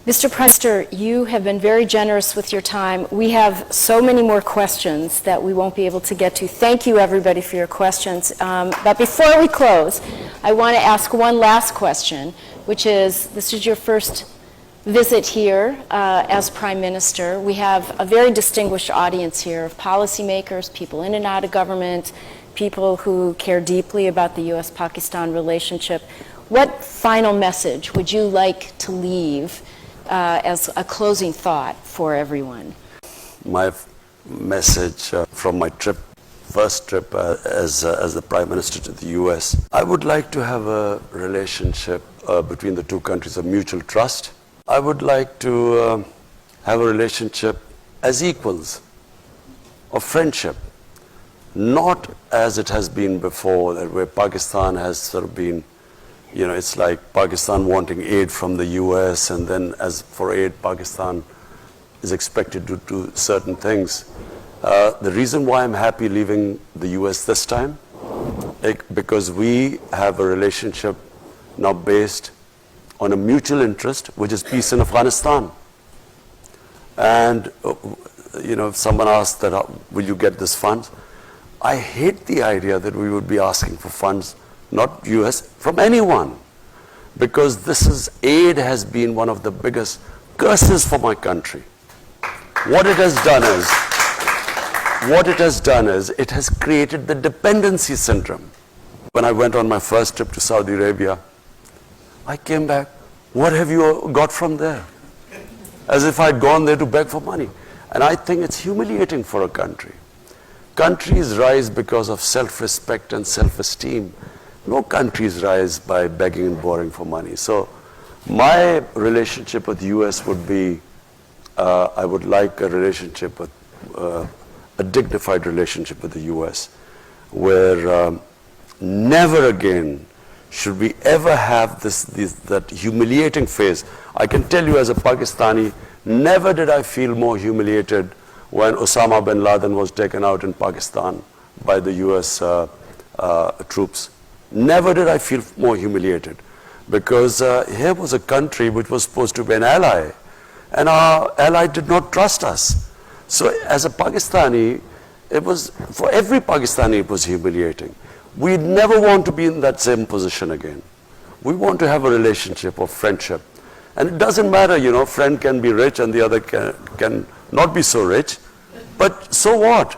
Mr. Prester, you have been very generous with your time. We have so many more questions that we won't be able to get to. Thank you, everybody, for your questions. But before we close, I want to ask one last question, which is, this is your first visit here as Prime Minister. We have a very distinguished audience here of policymakers, people in and out of government, people who care deeply about the U.S.-Pakistan relationship. What final message would you like to leave as a closing thought for everyone? My message from my first trip as the Prime Minister to the US, I would like to have a relationship between the two countries of mutual trust. I would like to have a relationship as equals, of friendship, not as it has been before, where Pakistan has sort of been, you know, it's like Pakistan wanting aid from the US, and then as for aid, Pakistan is expected to do certain things. The reason why I'm happy leaving the US this time, because we have a relationship now based on a mutual interest, which is peace in Afghanistan. And, you know, if someone asked that, will you get this funds? I hate the idea that we would be asking for funds, not US, from anyone, because aid has been one of the biggest curses for my country. What it has done is it has created the dependency syndrome. When I went on my first trip to Saudi Arabia, I came back, what have you got from there? As if I'd gone there to beg for money. And I think it's humiliating for a country. Countries rise because of self-respect and self-esteem. No countries rise by begging and borrowing for money. So my relationship with the US would be, I would like a relationship with, a dignified relationship with the US, where never again should we ever have that humiliating phase. I can tell you as a Pakistani, never did I feel more humiliated when Osama bin Laden was taken out in Pakistan by the US troops. Never did I feel more humiliated, because here was a country which was supposed to be an ally, and our ally did not trust us. So as a Pakistani, for every Pakistani it was humiliating. We never want to be in that same position again. We want to have a relationship of friendship. And it doesn't matter, you know, friend can be rich and the other can not be so rich, but so what?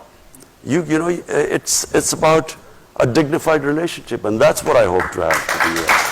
You know, it's about a dignified relationship, and that's what I hope to have with the US.